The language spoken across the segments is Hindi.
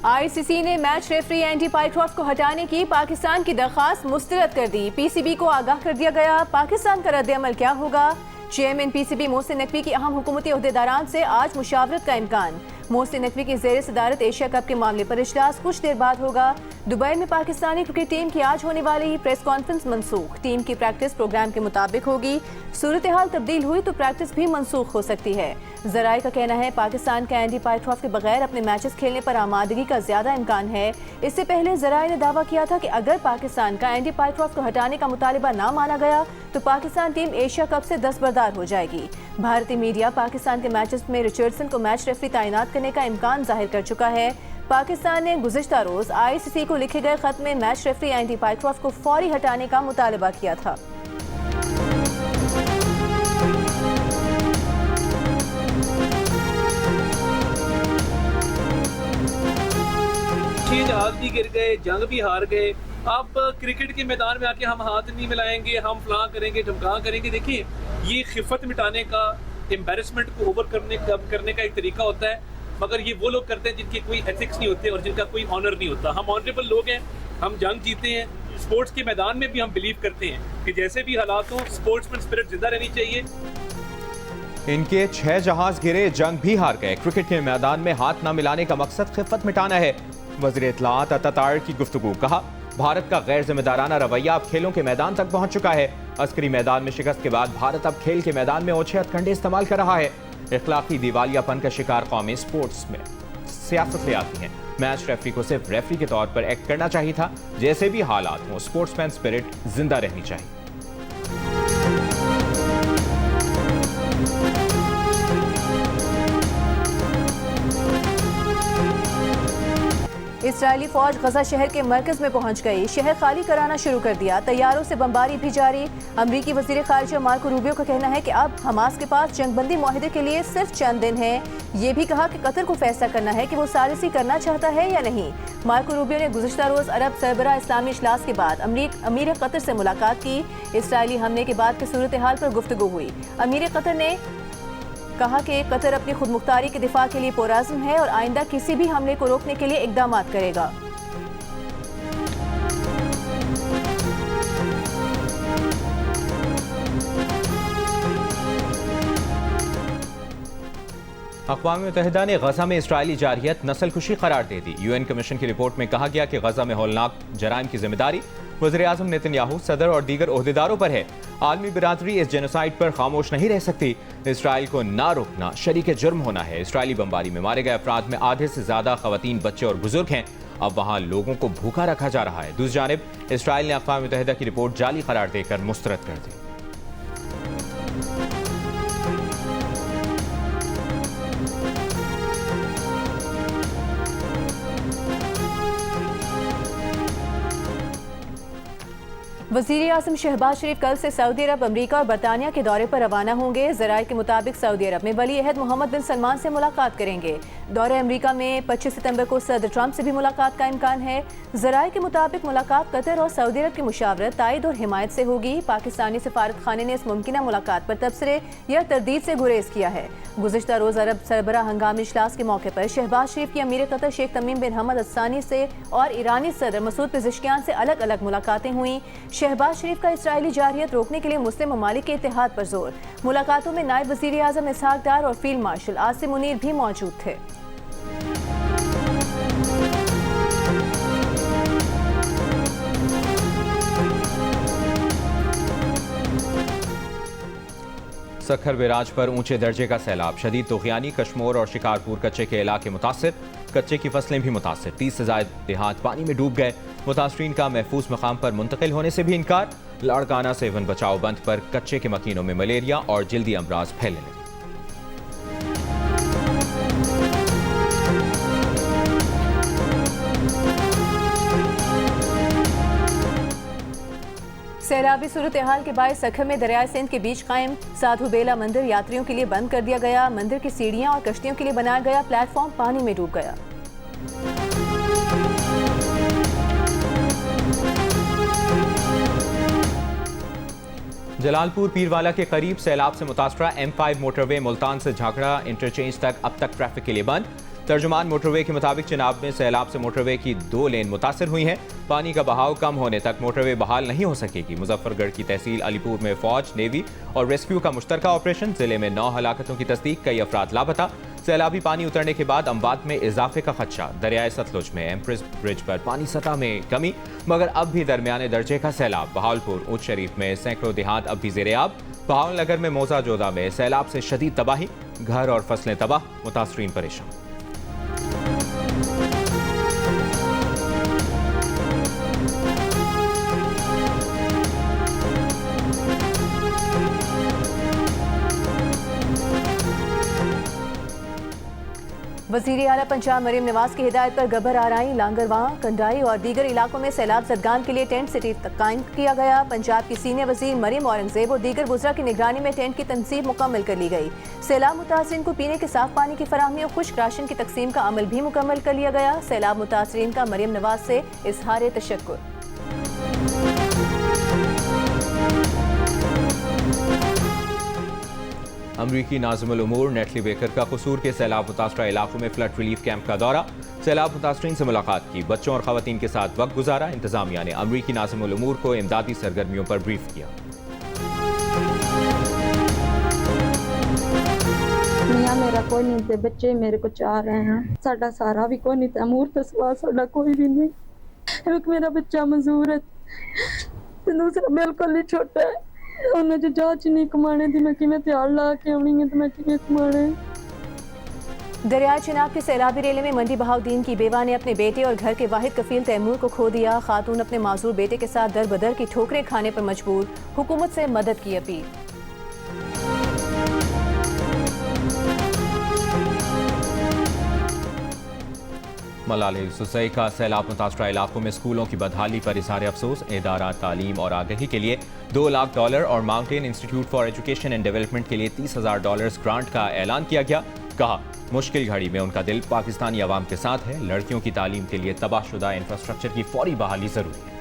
आईसीसी ने मैच रेफरी एंडी पाइक्रॉफ्ट को हटाने की पाकिस्तान की दरखास्त मुस्तरद कर दी। पीसीबी को आगाह कर दिया गया। पाकिस्तान का रद्द-ए-अमल क्या होगा? चेयरमैन पीसीबी मोहसिन नकवी की अहम हुकूमती ओहदेदारान से आज मुशावरत का इम्कान। मोहसिन नकवी की ज़ेर सदारत एशिया कप के मामले पर इजलास कुछ देर बाद होगा। दुबई में पाकिस्तानी क्रिकेट टीम की आज होने वाली प्रेस कॉन्फ्रेंस मनसूख। टीम की प्रैक्टिस प्रोग्राम के मुताबिक होगी। सूरत हाल तब्दील हुई तो प्रैक्टिस भी मनसूख हो सकती है। ज़राए का कहना है पाकिस्तान का एंडी पाइक्रॉफ्ट के बगैर अपने मैचेस खेलने पर आमादगी का ज्यादा इम्कान है। इससे पहले ज़राए ने दावा किया था कि अगर पाकिस्तान का एंडी पाइक्रॉफ्ट को हटाने का मुतालिबा ना माना गया तो पाकिस्तान टीम एशिया कप से दस्तबरदार हो जाएगी। भारतीय मीडिया पाकिस्तान के मैचेस में रिचर्डसन को मैच रेफरी तैनात करने का इम्कान जाहिर कर चुका है। पाकिस्तान ने गुज़िश्ता रोज आईसीसी को लिखे गए खत में मैच रेफरी एंडी पाइक्रॉफ्ट को फौरी हटाने का मुतालिबा किया था। जहाज भी गिर गए, जंग भी हार गए। अब क्रिकेट के मैदान में आके हम हाथ नहीं मिलाएंगे, हम फलां करेंगे, ढमकां करेंगे। देखिए, ये खिफत मिटाने का, एम्बेरसमेंट को ओवर करने का एक तरीका होता है, मगर ये वो लोग करते हैं जिनके कोई एथिक्स नहीं होते और जिनका कोई ऑनर नहीं होता। हम ऑनरेबल लोग हैं, हम जंग जीते हैं। स्पोर्ट्स के मैदान में भी हम बिलीव करते हैं कि जैसे भी हालात हो, स्पोर्ट्समैन स्पिरिट जिंदा रहनी चाहिए। इनके 6 जहाज गिरे, जंग भी हार गए। क्रिकेट के मैदान में हाथ न मिलाने का मकसद खिफत मिटाना है। वज़ीर इत्तलाआत अतातार की गुफ्तगू। कहा, भारत का गैर जिम्मेदाराना रवैया अब खेलों के मैदान तक पहुंच चुका है। अस्करी मैदान में शिकस्त के बाद भारत अब खेल के मैदान में ओछे हथकंडे इस्तेमाल कर रहा है। इखलाकी दिवालियापन का शिकार कौमें स्पोर्ट्स में सियासत ले आती हैं। मैच रेफरी को सिर्फ रेफरी के तौर पर एक्ट करना चाहिए था। जैसे भी हालात हों, स्पोर्ट्समैन स्पिरिट जिंदा रहनी चाहिए। इस्राएली फौज गजा शहर के मरकज में पहुंच गई। शहर खाली कराना शुरू कर दिया। तैयारों से बमबारी भी जारी। अमरीकी वजीर खारिजा मार्को रूबियो का कहना है कि अब हमास के पास जंगबंदी मुआहदे के लिए सिर्फ चंद दिन है। ये भी कहा कि कतर को फैसला करना है कि वो सालिसी करना चाहता है या नहीं। मार्को रूबियो ने गुज़िश्ता रोज अरब सरबराह इस्लामी इजलास के बाद अमीर कतर से मुलाकात की। इसराइली हमले के बाद की सूरत हाल पर गुफ्तगू हुई। अमीर कतर ने कहा कि कतर अपनी खुद मुख्तारी के दिफा के लिए पुरअज़्म है और आइंदा किसी भी हमले को रोकने के लिए इक़दाम करेगा। अक़वाम मुत्तहिदा ने गजा में इस्राइली जारहियत नस्लकुशी करार दे दी। यूएन कमीशन की रिपोर्ट में कहा गया कि गजा में हौलनाक जराइम की जिम्मेदारी वज़ीर आज़म नेतन्याहू, सदर और दीगर ओहदेदारों पर है। आलमी बिरादरी इस जेनोसाइड पर खामोश नहीं रह सकती। इसराइल को ना रोकना शरीक जुर्म होना है। इसराइली बमबारी में मारे गए अफराद में आधे से ज्यादा खवातीन, बच्चे और बुजुर्ग हैं। अब वहाँ लोगों को भूखा रखा जा रहा है। दूसरी जानिब इसराइल ने अक़वाम मुत्तहिदा की रिपोर्ट जाली करार देकर मुस्तरद कर दी। वज़ीर आज़म शहबाज शरीफ कल से सऊदी अरब, अमरीका और बरतानिया के दौरे पर रवाना होंगे। ज़राए के मुताबिक सऊदी अरब में वली अहद मोहम्मद बिन सलमान से मुलाकात करेंगे। दौरे अमरीका में 25 सितंबर को सदर ट्रंप से भी मुलाकात का इम्कान है। ज़राए के मुताबिक मुलाकात कतर और सऊदी अरब की मुशावरत, तायद और हिमायत से होगी। पाकिस्तानी सफारत खाने ने इस मुमकिना मुलाकात पर तबसरे या तरदीद से गुरेज किया है। गुज़िश्ता रोज अरब सरबराह हंगामी इजलास के मौके पर शहबाज शरीफ की अमीर कतर शेख तमीम बिन हमद असानी से और ईरानी सदर मसूद पेज़ेश्कियान से अलग अलग मुलाकातें हुई। शहबाज शरीफ का इसराइली जारहियत रोकने के लिए मुस्लिम ममालिक के इत्तेहाद पर जोर। मुलाकातों में नायब वज़ीर आज़म इसहाक डार और फील्ड मार्शल आसिम मुनीर भी मौजूद थे। सखर बैराज पर ऊंचे दर्जे का सैलाब, शदीद तूग़यानी, कश्मोर और शिकारपुर कच्चे के इलाके मुतासिर। कच्चे की फसलें भी मुतासिर। 30 से ज़ायद देहात पानी में डूब गए। मुतासरीन का महफूज मकाम पर मुंतकिल होने से भी इनकार। लाड़काना सेवन बचाओ बंद पर कच्चे के मकीनों में मलेरिया और जल्दी अमराज फैलने लगे। सैलाबी सूरत हाल के बायस सखर में दरियाए सिंध के बीच कायम साधु बेला मंदिर यात्रियों के लिए बंद कर दिया गया। मंदिर की सीढ़ियां और कश्तियों के लिए बनाया गया प्लेटफॉर्म पानी में डूब गया। जलालपुर पीरवाला के करीब सैलाब से मुतासरा M5 मोटरवे मुल्तान से झाकड़ा इंटरचेंज तक अब तक ट्रैफिक के लिए बंद। तर्जुमान मोटरवे के मुताबिक चिनाब में सैलाब से मोटरवे की 2 लेन मुतासर हुई हैं। पानी का बहाव कम होने तक मोटरवे बहाल नहीं हो सकेगी। मुजफ्फरगढ़ की तहसील अलीपुर में फौज, नेवी और रेस्क्यू का मुश्तरका ऑपरेशन। जिले में 9 हलाकतों की तस्दीक, कई अफराद लापता। सैलाबी पानी उतरने के बाद अमवात में इजाफे का खदशा। दरियाए सतलुज में एम्प्रेस ब्रिज पर पानी सतह में कमी, मगर अब भी दरमियाने दर्जे का सैलाब। बहावलपुर ऊंच शरीफ में सैकड़ों देहात अब भी ज़ेरे-आब। बहावलनगर में मौजा जोधा में सैलाब से शदीद तबाही, घर और फसलें तबाह, मुतासरीन परेशान। वज़ीर आला पंजाब मरीम नवाज की हिदायत पर गबर आराई, लांगरवां, कंडाई और दीगर इलाकों में सैलाब ज़दगान के लिए टेंट सिटी कायम किया गया। पंजाब की सीनियर वज़ीर मरीम औरंगजेब और दीगर वुज़रा की निगरानी में टेंट की तनसीब मुकम्मल कर ली गई। सैलाब मुतासरीन को पीने के साफ पानी की फराहमी और खुश्क राशन की तकसीम का अमल भी मुकम्मल कर लिया गया। सैलाब मुतासरीन का मरीम नवाज से इज़हार तशक्कुर। अमरीकी नाज़िमुल उमूर नेटली बेकर का कसूर के सैलाब मुतासरा इलाकों में फ्लड रिलीफ कैंप का दौरा। सैलाब मुतासरीन से मुलाकात की, बच्चों और ख़वातीन के साथ वक्त गुजारा। इंतजामिया ने अमरीकी नाज़िमुल उमूर को इमदादी सरगर्मियों पर ब्रीफ किया। मियाँ मेरा कोई नहीं थे, बच्चे मेरे को चाह रहे हैं, साडा सारा भी कोई नहीं था, अमूर तो सवा साडा कोई भी नहीं। एक मेरा बच्चा मजूर है, दूसरा बिल्कुल ही छोटा है। उन्हें जो जांच नहीं कमाने दी, मैं किवें त्यार ला के आनी है तो मैं किवें कमाने। दरियाए चिनाब के सैलाबी रेले में मंडी बहाउद्दीन की बेवा ने अपने बेटे और घर के वाहिद कफील तैमूर को खो दिया। खातून अपने माजूर बेटे के साथ दर बदर की ठोकरें खाने पर मजबूर, हुकूमत से मदद की अपील। मलाला यूसुफ़ज़ई का सैलाब मुतासरा इलाकों में स्कूलों की बदहाली पर इज़हार अफसोस। इदारा तालीम और आगही के लिए $2 लाख और mountain institute for education and development के लिए $30,000 ग्रांट का ऐलान किया गया। कहा, मुश्किल घड़ी में उनका दिल पाकिस्तानी अवाम के साथ है। लड़कियों की तालीम के लिए तबाहशुदा इंफ्रास्ट्रक्चर की फौरी बहाली ज़रूरी है।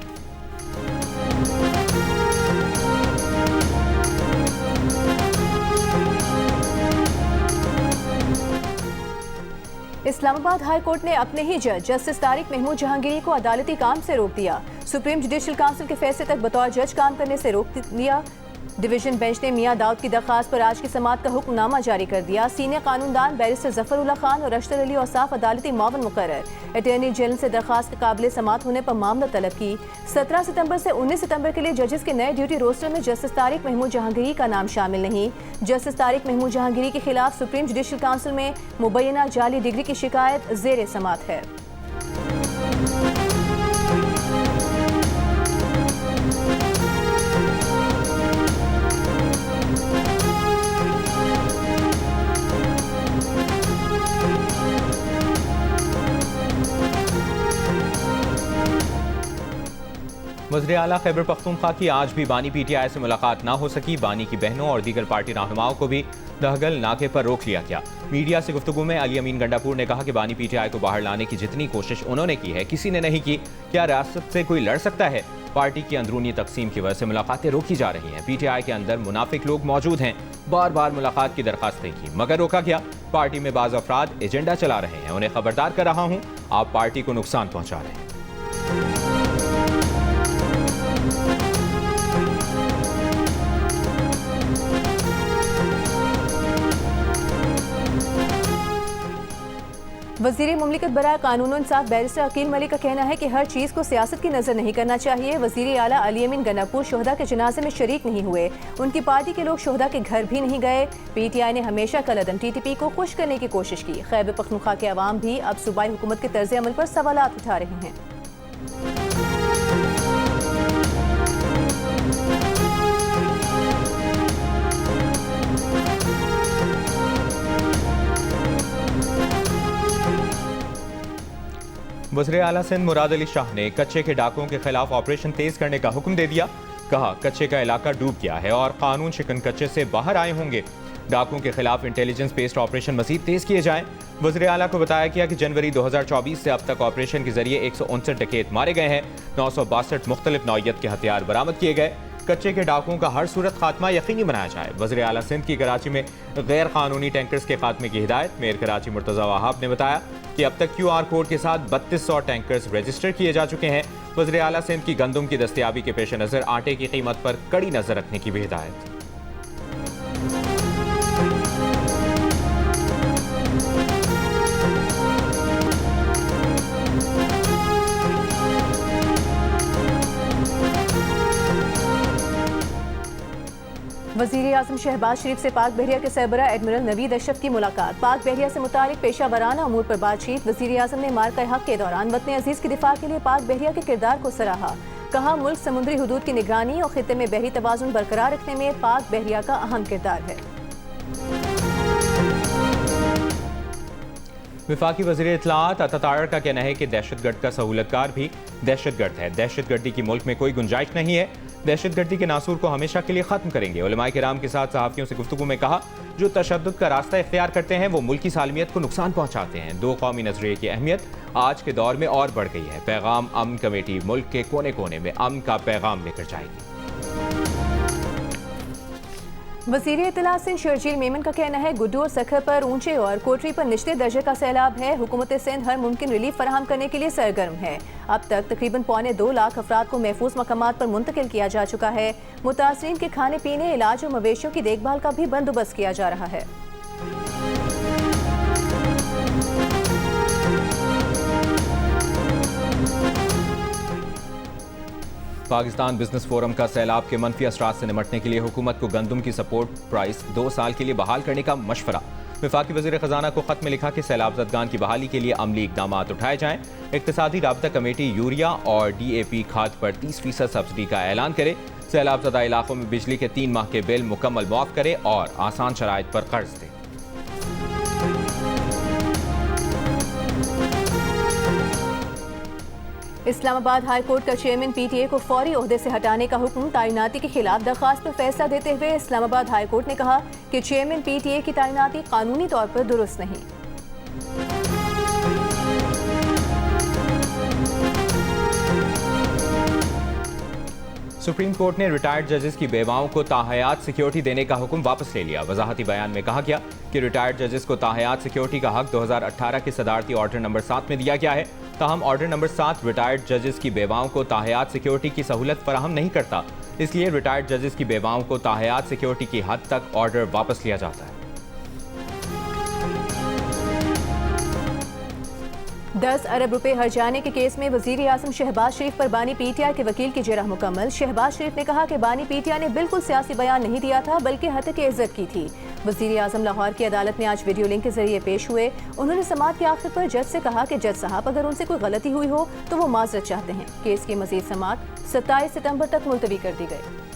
इस्लामाबाद हाई कोर्ट ने अपने ही जज जस्टिस तारिक महमूद जहांगीरी को अदालती काम से रोक दिया। सुप्रीम जुडिशल काउंसिल के फैसले तक बतौर जज काम करने से रोक दिया। डिवीजन बेंच ने मियां दाऊद की दरखास्त पर आज की समाअत का हुक्मनामा जारी कर दिया। सीनियर कानूनदान बैरिस्टर जफरुल्लाह खान और अशतर अली औसाफ अदालती मावन मुकर्रर। अटॉर्नी जनरल से दरखास्त के काबिल समाअत होने पर मामला तलब की। 17 सितंबर से 19 सितंबर के लिए जजेस के नए ड्यूटी रोस्टर में जस्टिस तारिक महमूद जहांगीरी का नाम शामिल नहीं। जस्टिस तारिक महमूद जहांगीरी के खिलाफ सुप्रीम जुडिशल काउंसिल में मुबैना जाली डिग्री की शिकायत ज़ेर समाअत है। वज़ीर आला खैबर पख्तूनख्वा की आज भी बानी PTI से मुलाकात ना हो सकी। बानी की बहनों और दीगर पार्टी रहनुमाओं को भी दहगल नाके पर रोक लिया गया। मीडिया से गुफ्तगू में अली अमीन गंडापुर ने कहा कि बानी PTI को बाहर लाने की जितनी कोशिश उन्होंने की है, किसी ने नहीं की। क्या रियासत से कोई लड़ सकता है? पार्टी की अंदरूनी तकसीम की वजह से मुलाकातें रोकी जा रही हैं। PTI के अंदर मुनाफिक लोग मौजूद हैं। बार बार मुलाकात की दरखास्तें की मगर रोका गया। पार्टी में बाज़ अफराद एजेंडा चला रहे हैं, उन्हें खबरदार कर रहा हूँ, आप पार्टी को नुकसान पहुँचा रहे हैं। वज़ीर मुमलिकत बराए कानून इंसाफ बैरिस्टर अकील मलिक का कहना है कि हर चीज़ को सियासत की नज़र नहीं करना चाहिए। वज़ीर आला अली अमीन गंडापुर शोहदा के जनाजे में शरीक नहीं हुए। उनकी पार्टी के लोग शोहदा के घर भी नहीं गए। PTI ने हमेशा कलअदम TTP को खुश करने की कोशिश की। खैबर पख्तूनख्वा के अवाम भी अब सूबाई हुकूमत के तर्ज अमल पर सवालात उठा रहे हैं। वज़ीर आला सिंध मुराद अली शाह ने कच्चे के डाकुओं के खिलाफ ऑपरेशन तेज करने का हुक्म दे दिया। कहा, कच्चे का इलाका डूब गया है और कानून शिकन कच्चे से बाहर आए होंगे। डाकुओं के खिलाफ इंटेलिजेंस बेस्ड ऑपरेशन मजीद तेज किए जाएं। वज़ीर आला को बताया गया कि जनवरी 2024 से अब तक ऑपरेशन के जरिए 159 डकैत मारे गए हैं। 962 मुख्तलिफ नौइयत के हथियार बरामद किए गए। कच्चे के डाकुओं का हर सूरत खात्मा यकीनी बनाया जाए। वज़ीर आला सिंध की कराची में गैर कानूनी टैंकर्स के खात्मे की हिदायत। मेयर कराची मुर्तज़ा वहाब ने बताया कि अब तक QR कोड के साथ 3200 टैंकर्स रजिस्टर किए जा चुके हैं। वज़ीर आला सिंध की गंदम की दस्तयाबी के पेश नज़र आटे की कीमत पर कड़ी नजर रखने की भी हिदायत। वज़ीर आज़म शहबाज शरीफ से पाक बहरिया के सरबरा एडमिरल नवीद अशरफ की मुलाकात। पाक बहरिया से मुतालिक पेशा वराना अमूर पर बातचीत। वज़ीर आज़म ने मार्का हक के दौरान वतन अजीज के दिफा के लिए पाक बहरिया के किरदार को सराहा। कहा, मुल्क समुद्री हुदूद की निगरानी और खित्ते में बहरी तवाज़ुन बरकरार रखने में पाक बहरिया का अहम किरदार है। वफाकी वज़ीर इत्तलाआत अतातार का कहना है कि दहशतगर्द का सहूलतकार भी दहशतगर्द है। दहशतगर्दी की मुल्क में कोई गुंजाइश नहीं है। दहशतगर्दी के नासूर को हमेशा के लिए खत्म करेंगे। उलमाए किराम के साथ सहाफ़ियों से गुफ्तगू में कहा, जो तशद्दुद का रास्ता इख्तियार करते हैं वो मुल्क की सालमियत को नुकसान पहुंचाते हैं। दो कौमी नजरिए की अहमियत आज के दौर में और बढ़ गई है। पैगाम अमन कमेटी मुल्क के कोने कोने में अमन का पैगाम लेकर जाएगी। वज़ीर इत्तलाआत सिंध शर्जील मेमन का कहना है, गुड्डू और सखर पर ऊंचे और कोटरी पर निचले दर्जे का सैलाब है। हुकूमत सिंध हर मुमकिन रिलीफ फराहम करने के लिए सरगर्म है। अब तक तकरीबन 2.25 लाख अफराद को महफूज मकामात पर मुंतकिल किया जा चुका है। मुतासरीन के खाने पीने, इलाज और मवेशियों की देखभाल का भी बंदोबस्त किया जा रहा है। पाकिस्तान बिजनेस फोरम का सैलाब के मनफी असरात से निपटने के लिए हुकूमत को गंदम की सपोर्ट प्राइस 2 साल के लिए बहाल करने का मशवरा। वफाकी वज़ीर ख़जाना को खत में लिखा कि सैलाब ज़दगान की बहाली के लिए अमली इकदाम उठाए जाएं। इक़्तिसादी राबता कमेटी यूरिया और DAP खाद पर 30% सब्सिडी का ऐलान करे। सैलाब ज़दा इलाकों में बिजली के 3 माह के बिल मुकम्मल माफ़ करे और आसान शराइत पर कर्ज दे। इस्लामाबाद हाई कोर्ट का चेयरमैन PTA को फौरी ओहदे से हटाने का हुक्म। तैनाती के खिलाफ दरख्वास्त पर फैसला देते हुए इस्लामाबाद हाई कोर्ट ने कहा कि चेयरमैन PTA की तैनाती कानूनी तौर पर दुरुस्त नहीं। सुप्रीम कोर्ट ने रिटायर्ड जजेस की बेवाओं को ताहयात सिक्योरिटी देने का हुक्म वापस ले लिया। वजाहती बयान में कहा गया कि रिटायर्ड जजेस को ताहयात सिक्योरिटी का हक 2018 के सदारती ऑर्डर नंबर 7 में दिया गया है। ताहम ऑर्डर नंबर 7 रिटायर्ड जजेस की बेवाओं को ताहयात सिक्योरिटी की सहूलत फराहम नहीं करता। इसलिए रिटायर्ड जजेस की बेवाओं को ताहयात सिक्योरिटी की हद तक ऑर्डर वापस लिया जाता है। 10 अरब रुपए हर्जाने के केस में वज़ीर आज़म शहबाज शरीफ पर बानी PTI के वकील की जरह मुकम्मल। शहबाज शरीफ ने कहा कि बानी PTI ने बिल्कुल सियासी बयान नहीं दिया था बल्कि हतक इज्जत की थी। वज़ीर आज़म लाहौर की अदालत में आज वीडियो लिंक के जरिए पेश हुए। उन्होंने समाअत के आखिर पर जज से कहा कि जज साहब अगर उनसे कोई गलती हुई हो तो वो माजरत चाहते हैं। केस की मजीद समाअत 27 सितंबर तक मुलतवी कर दी गई।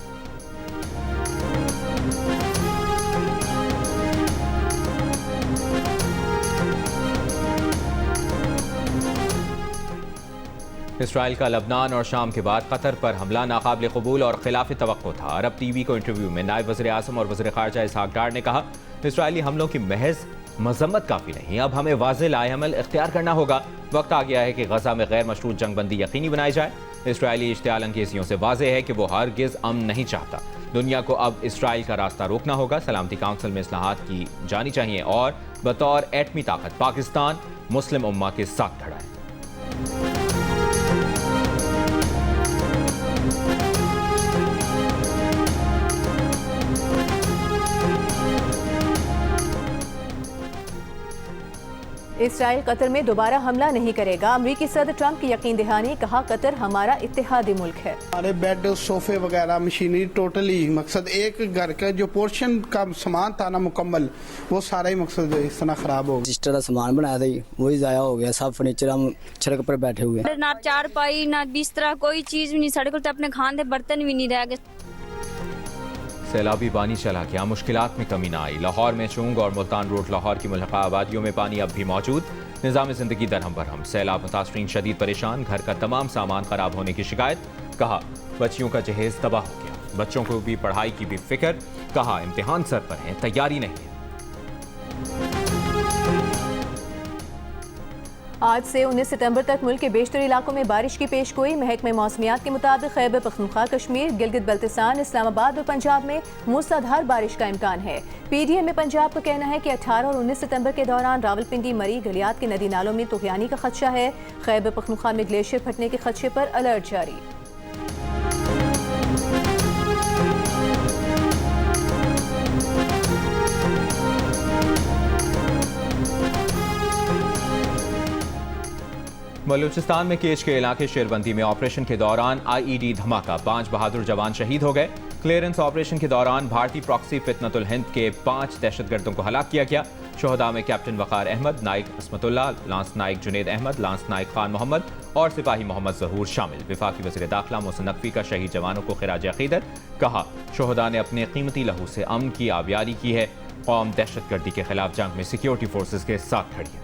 इसराइल का लबनान और शाम के बाद कतर पर हमला नाकाबिल कबूल और खिलाफ तवक्को था। अरब TV को इंटरव्यू में नायब वज़ीर आज़म और वज़ीर ख़ारजा इसहाक डार ने कहा, इसराइली हमलों की महज मजम्मत काफ़ी नहीं, अब हमें वाज़ेह लाएअमल इख्तियार करना होगा। वक्त आ गया है कि गजा में गैर मशरूत जंगबंदी यकीनी बनाई जाए। इसराइली इश्तियाल अंगेज़ियों से वाज़ेह है कि वो हरगिज़ अमन नहीं चाहता। दुनिया को अब इसराइल का रास्ता रोकना होगा। सलामती काउंसिल में इस्लाहात की जानी चाहिए और बतौर एटमी ताकत पाकिस्तान मुस्लिम उम्मा के साथ खड़ा है। इसराइल कतर में दोबारा हमला नहीं करेगा। अमरीकी सदर ट्रंप की यकीन दहानी। कहा, कतर हमारा इत्तेहादी मुल्क है। हमारे बेड, सोफे वगैरह, मशीनरी टोटली मकसद एक घर का जो पोर्शन का सामान था ना मुकम्मल, वो सारा ही मकसद इस तरह खराब हो गया। सिस्टर का सामान बनाया था वही जाया हो गया। सब फर्नीचर हम सड़क पर बैठे हुए। ना चारपाई ना बिस्तरा, कोई चीज भी नहीं। सड़क पर अपने खाने के बर्तन भी नहीं रह गए। सैलाबी पानी चला गया, मुश्किलात में कमी न आई। लाहौर में चुंग और मुल्तान रोड लाहौर की मुल्हका आबादियों में पानी अब भी मौजूद। निज़ाम ज़िंदगी दरहम बरहम। सैलाब मुतासरीन शदीद परेशान। घर का तमाम सामान खराब होने की शिकायत। कहा, बच्चियों का जहेज तबाह हो गया। बच्चों को भी पढ़ाई की भी फिक्र। कहा, इम्तिहान सर पर है, तैयारी नहीं है। आज से 19 सितंबर तक मुल्क के बेशतर इलाकों में बारिश की पेशगोई। महकमे मौसमियात के मुताबिक खैबर पख्तूनख्वा, कश्मीर, गिलगित बल्तिस्तान, इस्लामाबाद और पंजाब में मूसलाधार बारिश का इम्कान है। PDM में पंजाब का कहना है कि 18 और 19 सितंबर के दौरान रावलपिंडी, मरी, गलियात के नदी नालों में तुगयानी का खदशा है। खैबर पख्तूनख्वा में ग्लेशियर फटने के खदशे पर अलर्ट जारी। बलूचिस्तान में केच के इलाके शेरबंदी में ऑपरेशन के दौरान IED धमाका, 5 बहादुर जवान शहीद हो गए। क्लियरेंस ऑपरेशन के दौरान भारतीय प्रॉक्सी फितनतुल हिंद के 5 दहशतगर्दों को हलाक किया गया। शोहदा में कैप्टन वकार अहमद, नाइक असमतुल्लाह, लांस नाइक जुनेद अहमद, लांस नाइक खान मोहम्मद और सिपाही मोहम्मद जहूर शामिल। वफाकी वज़ीर दाखिला मोहसिन नकवी का शहीद जवानों को खिराज अकीदत, कहा शोहदा ने अपने कीमती लहू से अमन की आबियारी की है। कौम दहशतगर्दी के खिलाफ जंग में सिक्योरिटी फोर्सेज के साथ खड़ी है।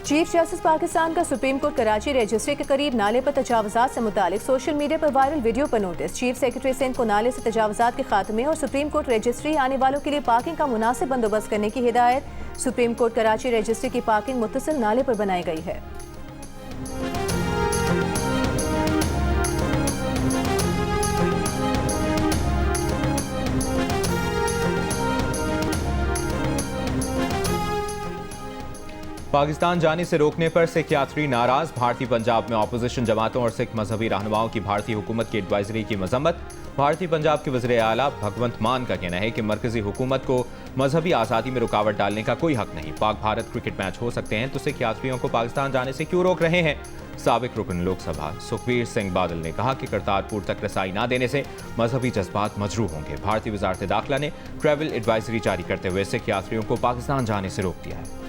चीफ जस्टिस पाकिस्तान का सुप्रीम कोर्ट कराची रजिस्ट्री के करीब नाले पर तजावुजात से मुतालिक सोशल मीडिया पर वायरल वीडियो पर नोटिस। चीफ सेक्रेटरी सिंध को नाले से तजावुजात के खात्मे और सुप्रीम कोर्ट रजिस्ट्री आने वालों के लिए पार्किंग का मुनासिब बंदोबस्त करने की हिदायत। सुप्रीम कोर्ट कराची रजिस्ट्री की पार्किंग मुत्तसिल नाले पर बनाई गई है। पाकिस्तान जाने से रोकने पर सिख यात्री नाराज। भारतीय पंजाब में अपोजिशन जमातों और सिख मजहबी रहनुमाओं की भारतीय हुकूमत की एडवाइजरी की मजम्मत। भारतीय पंजाब के वज़ीर आला भगवंत मान का कहना है कि मरकजी हुकूमत को मजहबी आज़ादी में रुकावट डालने का कोई हक नहीं। पाक भारत क्रिकेट मैच हो सकते हैं तो सिख यात्रियों को पाकिस्तान जाने से क्यों रोक रहे हैं। साबिक रुकन लोकसभा सुखबीर सिंह बादल ने कहा कि करतारपुर तक रसाई न देने से मजहबी जज्बात मजरूह होंगे। भारतीय वजारत दाखिला ने ट्रैवल एडवाइजरी जारी करते हुए सिख यात्रियों को पाकिस्तान जाने से रोक दिया है।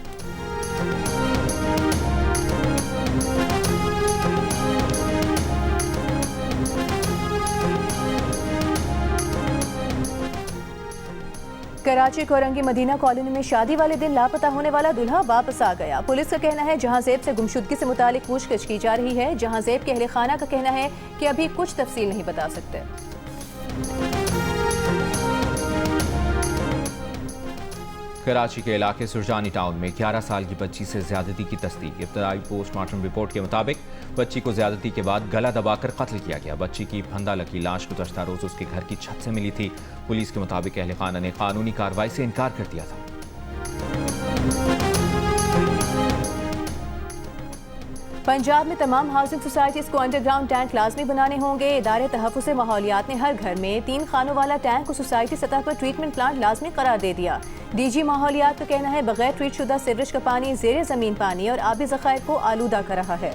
कराची कोरंगी मदीना कॉलोनी में शादी वाले दिन लापता होने वाला दूल्हा वापस आ गया। पुलिस का कहना है जहां ज़ेब से गुमशुदगी से मुतालिक पूछताछ की जा रही है, जहां ज़ेब के अहले खाना का कहना है कि अभी कुछ तफसील नहीं बता सकते। कराची के इलाके सुरजानी टाउन में 11 साल की बच्ची से ज्यादती की तस्दीक। इब्तदाई पोस्टमार्टम रिपोर्ट के मुताबिक बच्ची को ज्यादती के बाद गला दबाकर कत्ल किया गया। बच्ची की फंदा लगी लाश गुज़श्ता रोज उसके घर की छत से मिली थी। पुलिस के मुताबिक अहले खाना ने कानूनी कार्रवाई से इनकार कर दिया था। पंजाब में तमाम हाउसिंग सोसाइटीज को अंडरग्राउंड टैंक लाजमी बनाने होंगे। इदारे तहफ़्फ़ुज़ माहौलियात ने हर घर में 3 खानों वाला टैंक को सोसाइटी सतह पर ट्रीटमेंट प्लांट लाजमी करार दे दिया। DG माहौलियात का कहना है बगैर ट्रीट शुदा सीवरेज का पानी ज़ेरे ज़मीन पानी और आबी ज़खायर को आलूदा कर रहा है।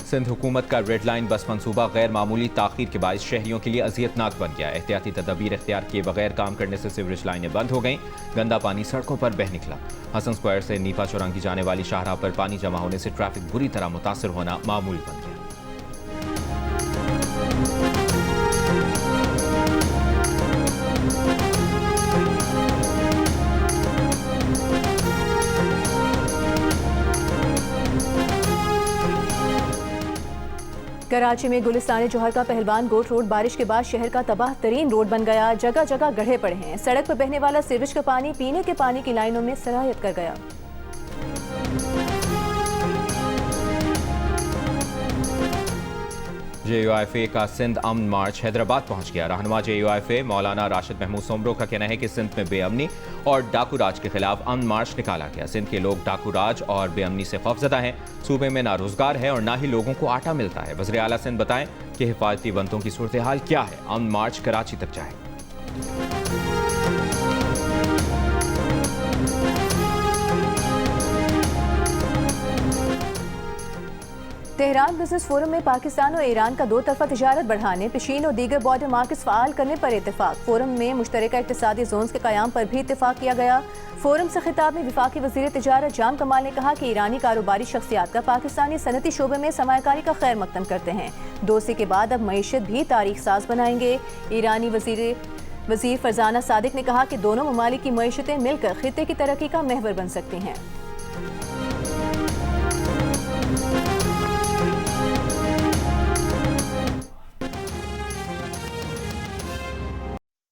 सिंध हुकूमत का रेड लाइन बस मंसूबा गैर मामूली ताख़ीर के बायस शहरियों के लिए अजियतनाक बन गया। एहतियाती तदबीर इख्तियार किए बगैर काम करने से सीवरेज लाइनें बंद हो गईं। गंदा पानी सड़कों पर बह निकला। हसन स्क्वायर से नीपा चौरंगी जाने वाली शाहराह पर पानी जमा होने से ट्रैफिक बुरी तरह मुतासर होना मामूल बन गया। कराची में गुलिस्तान जोहर का पहलवान गोट रोड बारिश के बाद शहर का तबाह तरीन रोड बन गया। जगह जगह गड्ढे पड़े हैं। सड़क पर बहने वाला सीवरेज का पानी पीने के पानी की लाइनों में सरायत कर गया। JUIFA का सिंध अमन मार्च हैदराबाद पहुंच गया। रहनुमा JUIFA मौलाना राशिद महमूद सोमरो का कहना है कि सिंध में बेअमनी और डाकू राज के खिलाफ अमन मार्च निकाला गया। सिंध के लोग डाकू राज और बेअमनी से खौफजदा हैं। सूबे में ना रोजगार है और ना ही लोगों को आटा मिलता है। वज़ीर आला सिंध बताएं कि हिफाजती बंदों की सूरत हाल क्या है। अमन मार्च कराची तक जाए। तेहरान बिजनेस फोरम में पाकिस्तान और ईरान का 2 तरफा तिजारत बढ़ाने, पेशीन और दीगर बॉर्डर मार्केट्स फ़ाल करने पर इत्तेफाक। फोरम में मुश्तरका इक़्तिसादी जोन्स के क़याम पर भी इत्तेफाक किया गया। फोरम से खिताब में वफाकी वज़ीर तिजारत जाम कमाल ने कहा कि ईरानी कारोबारी शख्सियात का पाकिस्तानी सनती शोबे में सरमायाकारी का खैर मकदम करते हैं। दोस्ती के बाद अब मईशत भी तारीख साज बनाएंगे। ईरानी वज़ीर वजीर फरजाना सादिक ने कहा कि दोनों ममालिक की मईशतें मिलकर खित्ते की तरक्की का महवर बन सकती हैं।